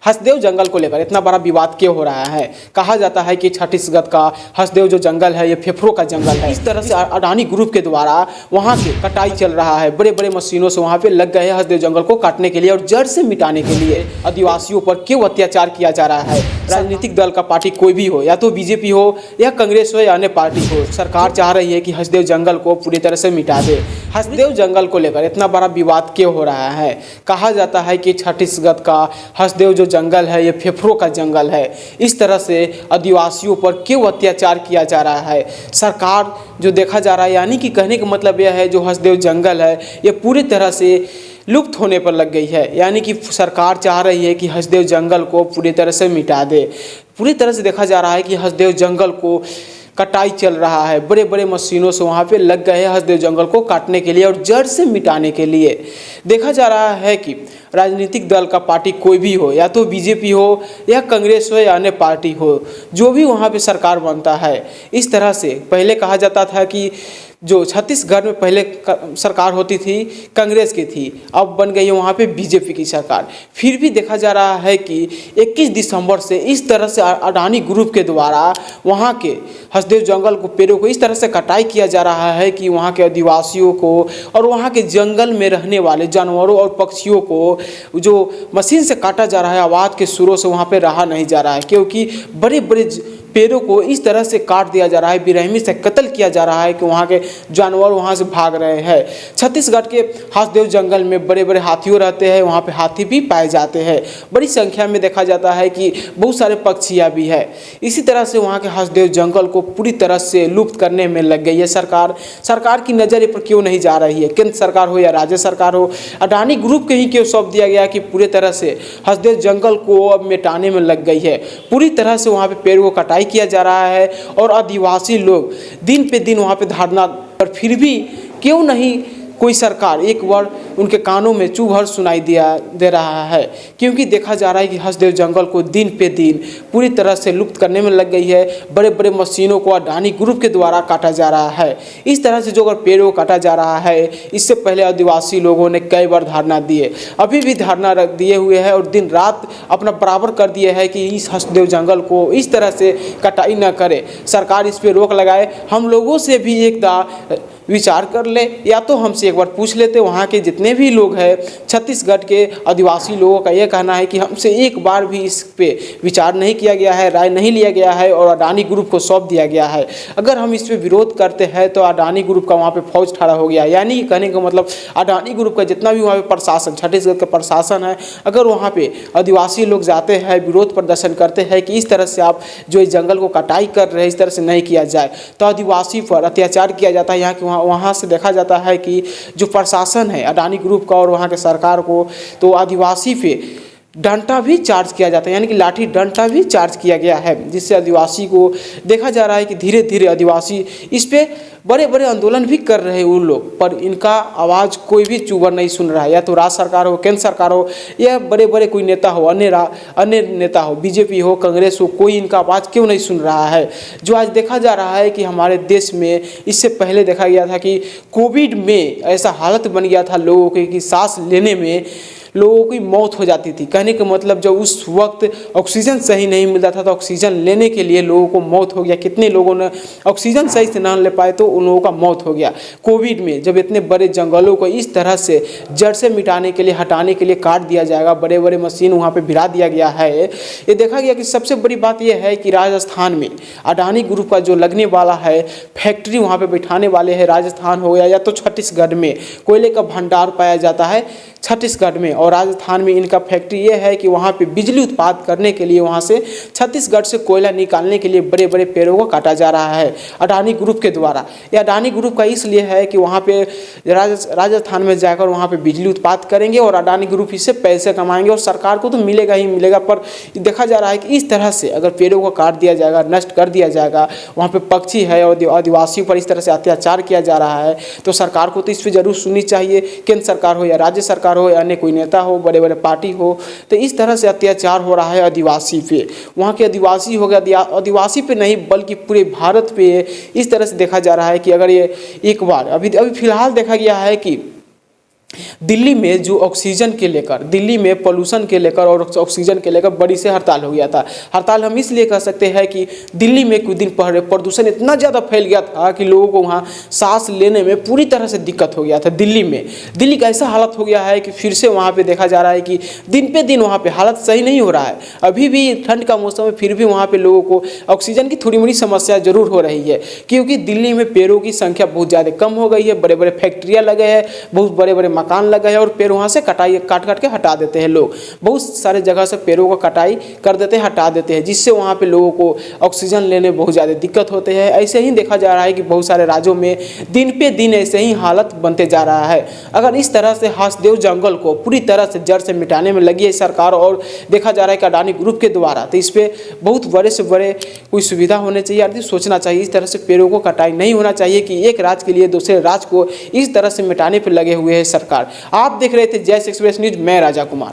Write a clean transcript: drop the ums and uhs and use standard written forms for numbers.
हसदेव जंगल को लेकर इतना बड़ा विवाद क्यों हो रहा है। कहा जाता है कि छत्तीसगढ़ का हसदेव जो जंगल है ये फेफड़ों का जंगल है। इस तरह से अडानी ग्रुप के द्वारा वहाँ के कटाई चल रहा है, बड़े बड़े मशीनों से वहाँ पे लग गए हैं हसदेव जंगल को काटने के लिए और जड़ से मिटाने के लिए। आदिवासियों पर क्यों अत्याचार किया जा रहा है। राजनीतिक दल का पार्टी कोई भी हो, या तो बीजेपी हो या कांग्रेस हो या अन्य पार्टी हो, सरकार चाह रही है कि हसदेव जंगल को पूरी तरह से मिटा दे। हसदेव जंगल को लेकर इतना बड़ा विवाद क्यों हो रहा है। कहा जाता है कि छत्तीसगढ़ का हसदेव जो जंगल है ये फेफड़ों का जंगल है। इस तरह से आदिवासियों पर क्यों अत्याचार किया जा रहा है। सरकार जो देखा जा रहा है, यानी कि कहने का मतलब यह है जो हसदेव जंगल है ये पूरी तरह से लुप्त होने पर लग गई है। यानी कि सरकार चाह रही है कि हसदेव जंगल को पूरी तरह से मिटा दे। पूरी तरह से देखा जा रहा है कि हसदेव जंगल को कटाई चल रहा है, बड़े बड़े मशीनों से वहाँ पे लग गए हैं हसदेव जंगल को काटने के लिए और जड़ से मिटाने के लिए। देखा जा रहा है कि राजनीतिक दल का पार्टी कोई भी हो, या तो बीजेपी हो या कांग्रेस हो या अन्य पार्टी हो, जो भी वहाँ पे सरकार बनता है, इस तरह से पहले कहा जाता था कि जो छत्तीसगढ़ में पहले सरकार होती थी कांग्रेस की थी, अब बन गई है वहाँ पे बीजेपी की सरकार। फिर भी देखा जा रहा है कि 21 दिसंबर से इस तरह से अडानी ग्रुप के द्वारा वहाँ के हसदेव जंगल को, पेड़ों को इस तरह से कटाई किया जा रहा है कि वहाँ के आदिवासियों को और वहाँ के जंगल में रहने वाले जानवरों और पक्षियों को जो मशीन से काटा जा रहा है, आवाज़ के सुरों से वहाँ पे रहा नहीं जा रहा है, क्योंकि बड़े बड़े पेड़ों को इस तरह से काट दिया जा रहा है, बेरहमी से कत्ल किया जा रहा है कि वहाँ के जानवर वहाँ से भाग रहे हैं। छत्तीसगढ़ के हसदेव जंगल में बड़े बड़े हाथियों रहते हैं, वहाँ पे हाथी भी पाए जाते हैं, बड़ी संख्या में देखा जाता है कि बहुत सारे पक्षियाँ भी है। इसी तरह से वहाँ के हसदेव जंगल को पूरी तरह से लुप्त करने में लग गई है सरकार की नज़र पर क्यों नहीं जा रही है। केंद्र सरकार हो या राज्य सरकार हो, अडानी ग्रुप के ही क्यों सौंप दिया गया कि पूरी तरह से हसदेव जंगल को अब मिटाने में लग गई है। पूरी तरह से वहाँ पे पेड़ को कटाई किया जा रहा है और आदिवासी लोग दिन पे दिन वहाँ पे धरना, पर फिर भी क्यों नहीं कोई सरकार एक बार उनके कानों में चुभर सुनाई दे रहा है। क्योंकि देखा जा रहा है कि हसदेव जंगल को दिन पे दिन पूरी तरह से लुप्त करने में लग गई है। बड़े बड़े मशीनों को अडानी ग्रुप के द्वारा काटा जा रहा है। इस तरह से जो अगर पेड़ों को काटा जा रहा है, इससे पहले आदिवासी लोगों ने कई बार धरना दिए, अभी भी धरना दिए हुए हैं और दिन रात अपना बराबर कर दिए है कि इस हसदेव जंगल को इस तरह से कटाई न करे, सरकार इस पर रोक लगाए। हम लोगों से भी एक विचार कर ले, या तो हमसे एक बार पूछ लेते। वहाँ के जितने भी लोग हैं छत्तीसगढ़ के आदिवासी लोगों का यह कहना है कि हमसे एक बार भी इस पे विचार नहीं किया गया है, राय नहीं लिया गया है और अडानी ग्रुप को सौंप दिया गया है। अगर हम इस पे विरोध करते हैं तो अडानी ग्रुप का वहाँ पे फौज खड़ा हो गया। यानी कहने का मतलब अडानी ग्रुप का जितना भी वहाँ पे प्रशासन, छत्तीसगढ़ का प्रशासन है, अगर वहाँ पे आदिवासी लोग जाते हैं, विरोध प्रदर्शन करते हैं कि इस तरह से आप जो इस जंगल को कटाई कर रहे हैं इस तरह से नहीं किया जाए, तो आदिवासी पर अत्याचार किया जाता है। यहाँ के वहाँ से देखा जाता है कि जो प्रशासन है अडानी ग्रुप का और वहाँ के सरकार को, तो आदिवासी पे डंडा भी चार्ज किया जाता है, यानी कि लाठी डंडा भी चार्ज किया गया है, जिससे आदिवासी को देखा जा रहा है कि धीरे धीरे आदिवासी इस पे बड़े बड़े आंदोलन भी कर रहे हैं उन लोग, पर इनका आवाज़ कोई भी चुभर नहीं सुन रहा है। या तो राज्य सरकार हो, केंद्र सरकार हो या बड़े बड़े कोई नेता हो, अन्य नेता हो, बीजेपी हो, कांग्रेस हो, कोई इनका आवाज़ क्यों नहीं सुन रहा है। जो आज देखा जा रहा है कि हमारे देश में इससे पहले देखा गया था कि कोविड में ऐसा हालत बन गया था लोगों के कि सांस लेने में लोगों की मौत हो जाती थी। कहने का मतलब जब उस वक्त ऑक्सीजन सही नहीं मिलता था तो ऑक्सीजन लेने के लिए लोगों को मौत हो गया। कितने लोगों ने ऑक्सीजन सही से ना ले पाए तो उन लोगों का मौत हो गया। कोविड में जब इतने बड़े जंगलों को इस तरह से जड़ से मिटाने के लिए, हटाने के लिए काट दिया जाएगा, बड़े बड़े मशीन वहाँ पर भिड़ा दिया गया है। ये देखा गया कि सबसे बड़ी बात यह है कि राजस्थान में अडानी ग्रुप का जो लगने वाला है फैक्ट्री वहाँ पर बैठाने वाले हैं, राजस्थान हो गया या तो छत्तीसगढ़ में कोयले का भंडार पाया जाता है छत्तीसगढ़ में, और राजस्थान में इनका फैक्ट्री ये है कि वहाँ पे बिजली उत्पादन करने के लिए वहाँ से छत्तीसगढ़ से कोयला निकालने के लिए बड़े बड़े पेड़ों को काटा जा रहा है अडानी ग्रुप के द्वारा। यह अडानी ग्रुप का इसलिए है कि वहाँ पे राजस्थान में जाकर वहाँ पे बिजली उत्पादन करेंगे और अडानी ग्रुप इससे पैसे कमाएंगे और सरकार को तो मिलेगा ही मिलेगा। पर देखा जा रहा है कि इस तरह से अगर पेड़ों को काट दिया जाएगा, नष्ट कर दिया जाएगा, वहाँ पर पक्षी है और आदिवासियों पर इस तरह से अत्याचार किया जा रहा है, तो सरकार को तो इस पर जरूर सुननी चाहिए। केंद्र सरकार हो या राज्य सरकार हो या अन्य कोई नेता हो, बड़े बड़े पार्टी हो, तो इस तरह से अत्याचार हो रहा है आदिवासी पे। वहाँ के आदिवासी हो गया, आदिवासी पे नहीं बल्कि पूरे भारत पे इस तरह से देखा जा रहा है कि अगर ये एक बार अभी फिलहाल देखा गया है कि दिल्ली में जो ऑक्सीजन के लेकर, दिल्ली में पोल्यूशन के लेकर और ऑक्सीजन के लेकर बड़ी से हड़ताल हो गया था। हड़ताल हम इसलिए कह सकते हैं कि दिल्ली में कुछ दिन पहले प्रदूषण इतना ज़्यादा फैल गया था कि लोगों को वहाँ सांस लेने में पूरी तरह से दिक्कत हो गया था। दिल्ली का ऐसा हालत हो गया है कि फिर से वहाँ पे देखा जा रहा है कि दिन पे दिन वहाँ पे हालत सही नहीं हो रहा है। अभी भी ठंड का मौसम है, फिर भी वहाँ पे लोगों को ऑक्सीजन की थोड़ी मोड़ी समस्या जरूर हो रही है, क्योंकि दिल्ली में पेड़ों की संख्या बहुत ज़्यादा कम हो गई है। बड़े बड़े फैक्ट्रियाँ लगे हैं, बहुत बड़े बड़े मकान लगे हैं और पेड़ वहाँ से काट के हटा देते हैं लोग। बहुत सारे जगह से पेड़ों को कटाई कर देते हैं, हटा देते हैं, जिससे वहाँ पे लोगों को ऑक्सीजन लेने बहुत ज़्यादा दिक्कत होते हैं। ऐसे ही देखा जा रहा है कि बहुत सारे राज्यों में दिन पे दिन ऐसे ही हालत बनते जा रहा है। अगर इस तरह से हंसदेव जंगल को पूरी तरह से जड़ से मिटाने में लगी है सरकार, और देखा जा रहा है कि अडानी ग्रुप के द्वारा, तो इस पर बहुत बड़े से बड़े कोई सुविधा होने चाहिए, आदमी सोचना चाहिए। इस तरह से पेड़ों को कटाई नहीं होना चाहिए कि एक राज्य के लिए दूसरे राज्य को इस तरह से मिटाने पर लगे हुए है सरकार। आप देख रहे थे जैस एक्सप्रेस न्यूज, मैं राजा कुमार।